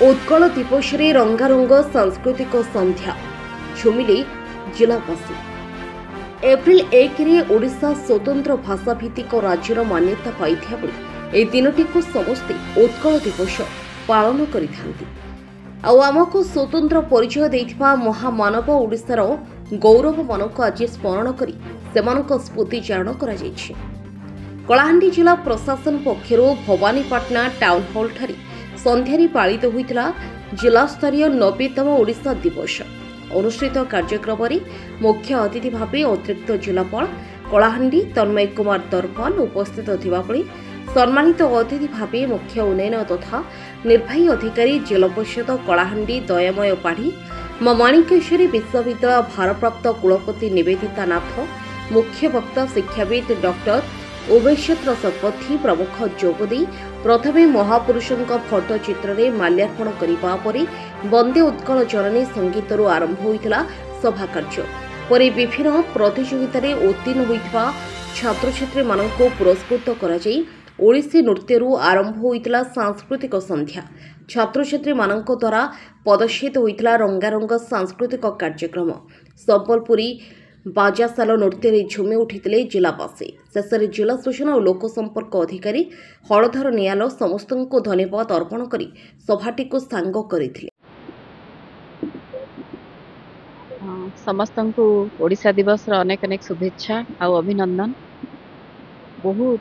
उत्कल दिवस रंगारंग सांस्कृतिक संध्या झुमिले जिलावासी। एप्रिल 1 रे ओडिशा स्वतंत्र भाषा भित्तिक राज्यर मान्यता पाइथिया बेले ए दिनटी को समस्ते उत्कल दिवस पालन करिथांती। आमको स्वतंत्र परिचय देइथिबा महामानव ओडिशार गौरव मानक आज स्मरण करी सेमानक स्मृतिचारण करा जायछि। कलाहांडी जिला प्रशासन पक्षर भवानीपाटना टाउन हॉल ठारे संध्यारी पालित होइतिला जिला स्तरीय 90तम ओडिशा दिवस। अनुष्ठित कार्यक्रम में मुख्य अतिथि भावे अतिरिक्त जिलापाल कलाहांडी तन्मय कुमार दर्पण उपस्थित थिबा बेले सम्मानित अतिथि भावे मुख्य उन्नयन तथा निर्वाही अधिकारी जिला परिषद कलाहांडी दयामय पाढ़ी माणिकेश्वरी विश्वविद्यालय भारप्राप्त कुलपति निवेदिता नाथ मुख्य वक्ता शिक्षाविद डॉक्टर उभयक्षेत्र शतपथी प्रमुख जोगदे प्रथमे महापुरुषों फोटो चित्र में माल्यार्पण करने पर वंदे उत्कल जननी संगीत आरंभ होता सभा कार्य पर विभिन्न प्रतियोगितार उत्तीर्ण होता छात्र छात्री मानक पुरस्कृत कर ओडिसी नृत्यरू आरंभ होता सांस्कृतिक संध्या। छात्र छात्री मानक द्वारा प्रदर्शित होता रंगारंग सांस्कृतिक कार्यक्रम संबलपुरी बाजासाल नृत्य झुमी उठिते जिलावासी। शेष जिला सूचना और लोक संपर्क अधिकारी हलधर नियाल समस्त को धन्यवाद अर्पण कर सभाटी को सांग करथिले। समस्त को ओडिशा दिवस अनेक अनेक शुभेच्छा और अभिनंदन। बहुत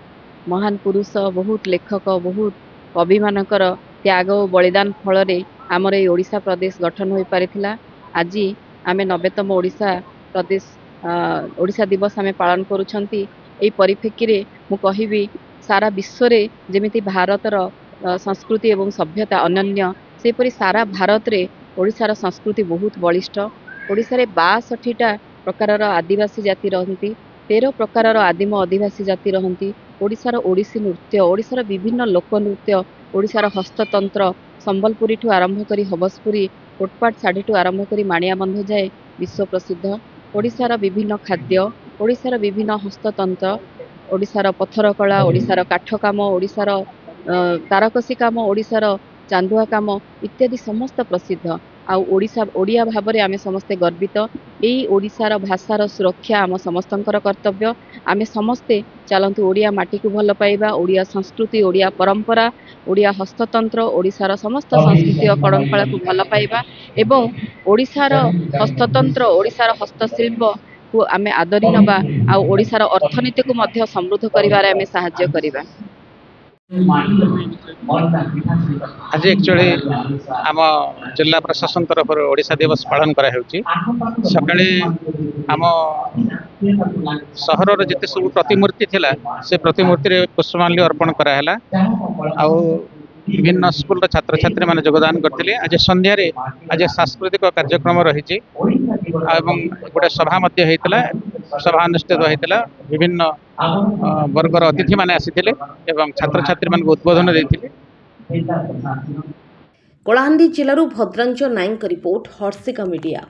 महान पुरुष बहुत लेखक बहुत कवि मानकर त्याग और बलिदान फल आमर ये ओडिशा प्रदेश गठन हो पारिथिला। आज आमे 90तम ओडिशा प्रदेश ओडिशा दिवस आमे पालन करूछंती। एई परिप्रेक्षी मु कहिबी सारा विश्व रे जेमिति भारतर संस्कृति एवं सभ्यता अनन्य सेपरि सारा भारत रे ओडिशार संस्कृति बहुत बलिष्ठ। ओडिशा रे 62टा प्रकारर आदिवासी जाति रहंती 13 प्रकारर आदिम आदिवासी जाति रहंती। ओडिशार ओडिसी नृत्य ओडिशार विभिन्न लोक नृत्य ओडिशार हस्ततंत्र संबलपुरी ठू आरंभ करी हबसपुरी कोटपाट साड़ी ठू आरंभ करी माणियाबंध जाए विश्व प्रसिद्ध। ओडिशार विभिन्न खाद्य ओडिशार विभिन्न हस्ततंत्र ओडिशार पत्थर कला ओडिशार काठ काम ओडिशार तारकसी काम ओडिशार चांदुआ काम इत्यादि समस्त प्रसिद्ध। आउ ओडिशा ओडिया भाव में आमे समस्ते गर्वित। एई ओडिशार भाषार सुरक्षा आम समस्तंकर कर्तव्य। आमे समस्ते चलतु ओडिया माटी को भल पाइबा ओडिया संस्कृति ओडिया परंपरा ओडिया हस्ततंत्र ओडिशार समस्त संस्कृति और परंपरा को भल पाइबा एवं ओडिशार हस्ततंत्र ओडिशार हस्तशिल्प को आमे आदरी नबा आ ओडिशार अर्थनीति को मध्य समृद्ध करिबारे आमे सहाय्य करिबा। आज एक्चुअली आम जिला प्रशासन तरफ ओडिशा दिवस पालन करा हेउची। सकाळे आम सहर जिते सब प्रतिमूर्ति थिला से प्रतिमूर्ति रे पुष्पमाल्य अर्पण करा हैला। आउ विभिन्न स्कूल छात्र छात्री माने योगदान करथिले। आज संध्या रे आज सांस्कृतिक कार्यक्रम रहिची एवं गोटे सभा मध्य हेतिला सभा अनुष्ठित होइतिला। विभिन्न वर्गर अतिथि माने आसीथिले एवं छात्र छात्री मान उद्बोधन देथिले। कलाहांडी जिलारू भद्रांचल नायक रिपोर्ट हर्षिका मीडिया।